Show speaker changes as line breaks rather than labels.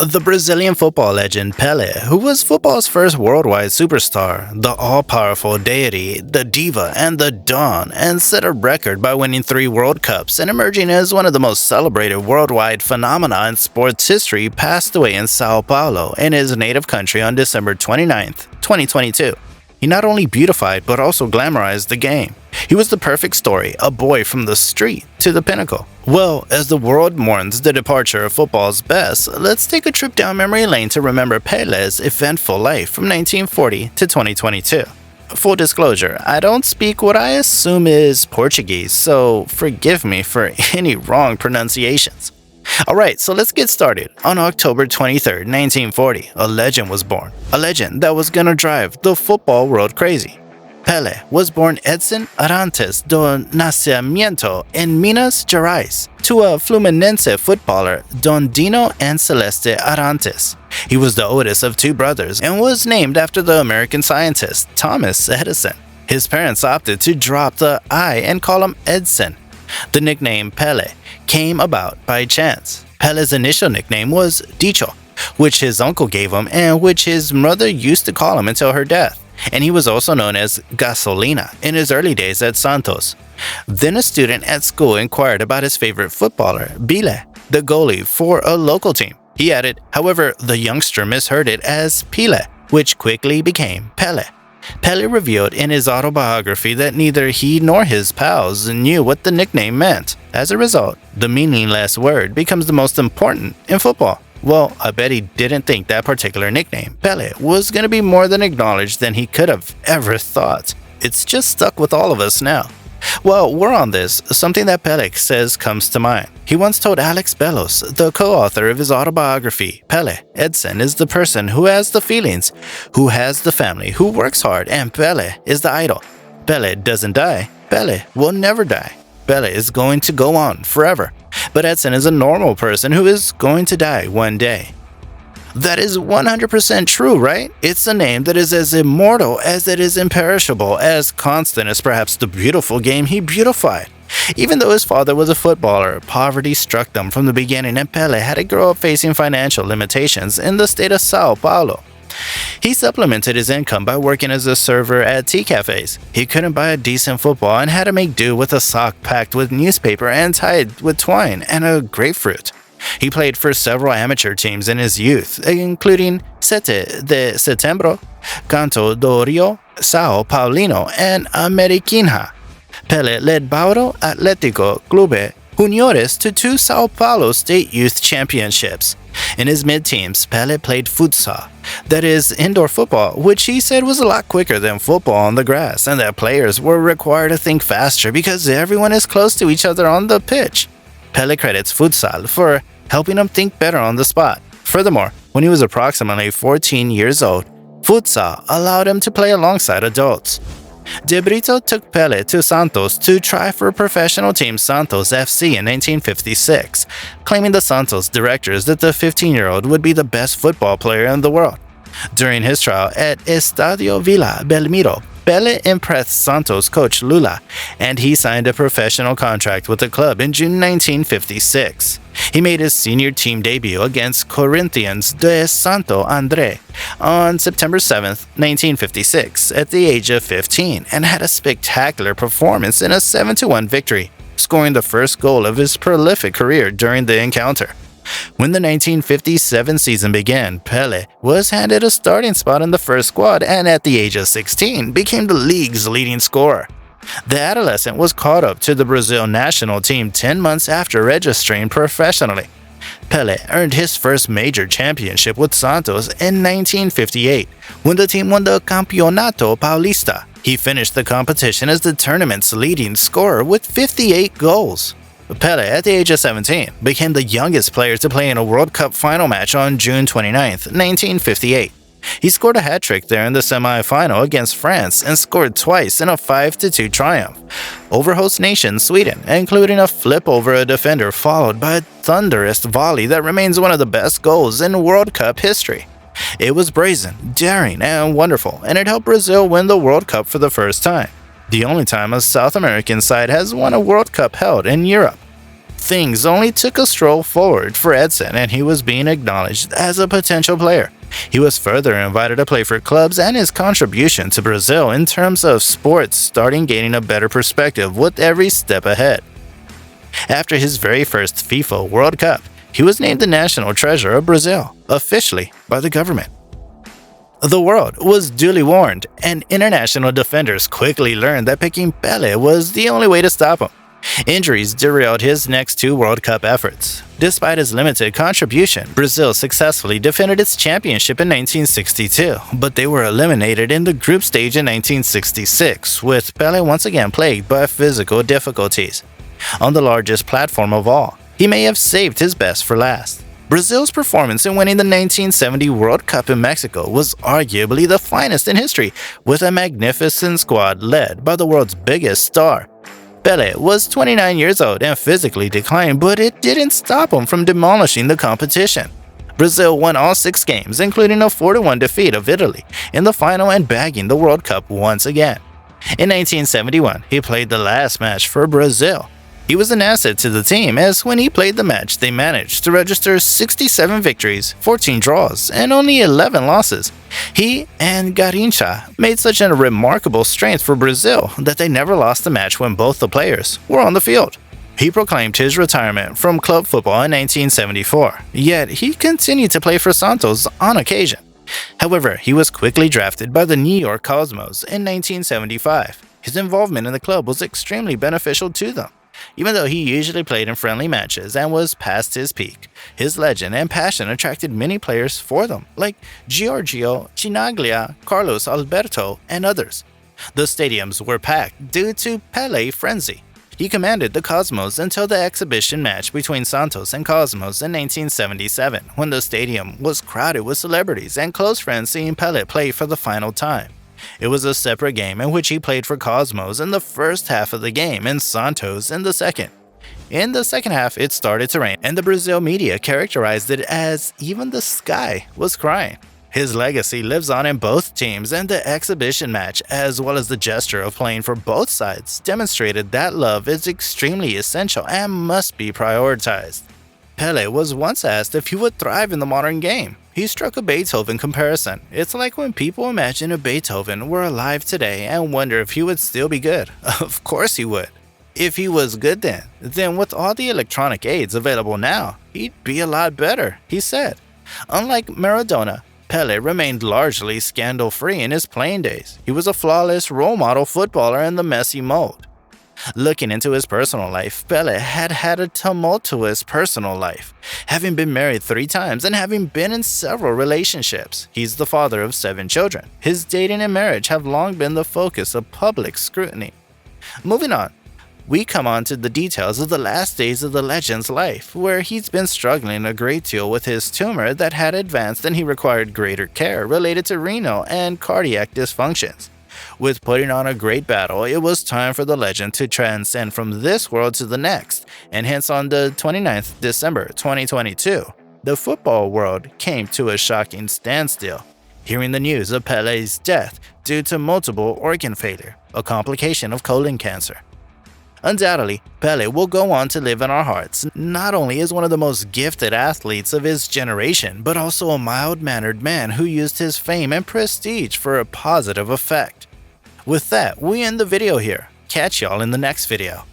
The Brazilian football legend Pele, who was football's first worldwide superstar, the all-powerful deity, the diva, and the Don, and set a record by winning 3 World Cups and emerging as one of the most celebrated worldwide phenomena in sports history, passed away in Sao Paulo, in his native country on December 29, 2022. He not only beautified but also glamorized the game. He was the perfect story, a boy from the street to the pinnacle. Well, as the world mourns the departure of football's best, let's take a trip down memory lane to remember Pele's eventful life from 1940 to 2022. Full disclosure, I don't speak what I assume is Portuguese, so forgive me for any wrong pronunciations. Alright, so let's get started. On October 23, 1940, a legend was born. A legend that was gonna drive the football world crazy. Pele was born Edson Arantes do Nascimento in Minas Gerais to a Fluminense footballer, Dondinho and Celeste Arantes. He was the oldest of 2 brothers and was named after the American scientist Thomas Edison. His parents opted to drop the I and call him Edson. The nickname Pele came about by chance. Pele's initial nickname was Dicho, which his uncle gave him and which his mother used to call him until her death, and he was also known as Gasolina in his early days at Santos. Then a student at school inquired about his favorite footballer, Bile, the goalie for a local team. He added, however, the youngster misheard it as Pele, which quickly became Pele. Pele revealed in his autobiography that neither he nor his pals knew what the nickname meant. As a result, the meaningless word becomes the most important in football. Well, I bet he didn't think that particular nickname, Pele, was going to be more than acknowledged than he could have ever thought. It's just stuck with all of us now. Well, we're on this, something that Pele says comes to mind. He once told Alex Bellos, the co-author of his autobiography, Pele, Edson is the person who has the feelings, who has the family, who works hard, and Pele is the idol. Pele doesn't die. Pele will never die. Pele is going to go on forever. But Edson is a normal person who is going to die one day. That is 100% true, right? It's a name that is as immortal as it is imperishable, as constant as perhaps the beautiful game he beautified. Even though his father was a footballer, poverty struck them from the beginning and Pele had to grow up facing financial limitations in the state of Sao Paulo. He supplemented his income by working as a server at tea cafes. He couldn't buy a decent football and had to make do with a sock packed with newspaper and tied with twine and a grapefruit. He played for several amateur teams in his youth, including 7 de Setembro, Canto do Rio, Sao Paulino, and Ameriquinha. Pele led Bauro Atlético Clube Juniores to 2 Sao Paulo State Youth Championships. In his mid-teens, Pele played futsal, that is, indoor football, which he said was a lot quicker than football on the grass, and that players were required to think faster because everyone is close to each other on the pitch. Pele credits futsal for helping him think better on the spot. Furthermore, when he was approximately 14 years old, futsal allowed him to play alongside adults. De Brito took Pele to Santos to try for professional team Santos FC in 1956, claiming the Santos directors that the 15-year-old would be the best football player in the world. During his trial at Estadio Vila Belmiro, Pele impressed Santos coach Lula, and he signed a professional contract with the club in June 1956. He made his senior team debut against Corinthians de Santo André on September 7, 1956, at the age of 15, and had a spectacular performance in a 7-1 victory, scoring the first goal of his prolific career during the encounter. When the 1957 season began, Pele was handed a starting spot in the first squad and at the age of 16 became the league's leading scorer. The adolescent was called up to the Brazil national team 10 months after registering professionally. Pele earned his first major championship with Santos in 1958 when the team won the Campeonato Paulista. He finished the competition as the tournament's leading scorer with 58 goals. Pele, at the age of 17, became the youngest player to play in a World Cup final match on June 29, 1958. He scored a hat-trick there in the semi-final against France and scored twice in a 5-2 triumph over host nation Sweden, including a flip over a defender followed by a thunderous volley that remains one of the best goals in World Cup history. It was brazen, daring, and wonderful, and it helped Brazil win the World Cup for the first time, the only time a South American side has won a World Cup held in Europe. Things only took a stroll forward for Edson, and he was being acknowledged as a potential player. He was further invited to play for clubs, and his contribution to Brazil in terms of sports starting gaining a better perspective with every step ahead. After his very first FIFA World Cup, he was named the national treasure of Brazil, officially by the government. The world was duly warned, and international defenders quickly learned that picking Pele was the only way to stop him. Injuries derailed his next two World Cup efforts. Despite his limited contribution, Brazil successfully defended its championship in 1962, but they were eliminated in the group stage in 1966, with Pele once again plagued by physical difficulties. On the largest platform of all, he may have saved his best for last. Brazil's performance in winning the 1970 World Cup in Mexico was arguably the finest in history, with a magnificent squad led by the world's biggest star. Pele was 29 years old and physically declined, but it didn't stop him from demolishing the competition. Brazil won all 6 games, including a 4-1 defeat of Italy in the final and bagging the World Cup once again. In 1971, he played the last match for Brazil. He was an asset to the team, as when he played the match, they managed to register 67 victories, 14 draws, and only 11 losses. He and Garrincha made such a remarkable strength for Brazil that they never lost a match when both the players were on the field. He proclaimed his retirement from club football in 1974, yet he continued to play for Santos on occasion. However, he was quickly drafted by the New York Cosmos in 1975. His involvement in the club was extremely beneficial to them. Even though he usually played in friendly matches and was past his peak, his legend and passion attracted many players for them, like Giorgio Chinaglia, Carlos Alberto, and others. The stadiums were packed due to Pele frenzy. He commanded the Cosmos until the exhibition match between Santos and Cosmos in 1977, when the stadium was crowded with celebrities and close friends seeing Pele play for the final time. It was a separate game in which he played for Cosmos in the first half of the game and Santos in the second. In the second half, it started to rain, and the Brazil media characterized it as even the sky was crying. His legacy lives on in both teams, and the exhibition match, as well as the gesture of playing for both sides, demonstrated that love is extremely essential and must be prioritized. Pele was once asked if he would thrive in the modern game. He struck a Beethoven comparison. It's like when people imagine if Beethoven were alive today and wonder if he would still be good. Of course he would. If he was good then with all the electronic aids available now, he'd be a lot better, he said. Unlike Maradona, Pele remained largely scandal-free in his playing days. He was a flawless role model footballer in the Messi mold. Looking into his personal life, Pele had a tumultuous personal life, having been married 3 times and having been in several relationships. He's the father of 7 children. His dating and marriage have long been the focus of public scrutiny. Moving on, we come on to the details of the last days of the legend's life, where he's been struggling a great deal with his tumor that had advanced and he required greater care related to renal and cardiac dysfunctions. With putting on a great battle, it was time for the legend to transcend from this world to the next, and hence on the 29th December 2022, the football world came to a shocking standstill, hearing the news of Pele's death due to multiple organ failure, a complication of colon cancer. Undoubtedly, Pele will go on to live in our hearts, not only as one of the most gifted athletes of his generation, but also a mild-mannered man who used his fame and prestige for a positive effect. With that, we end the video here. Catch y'all in the next video.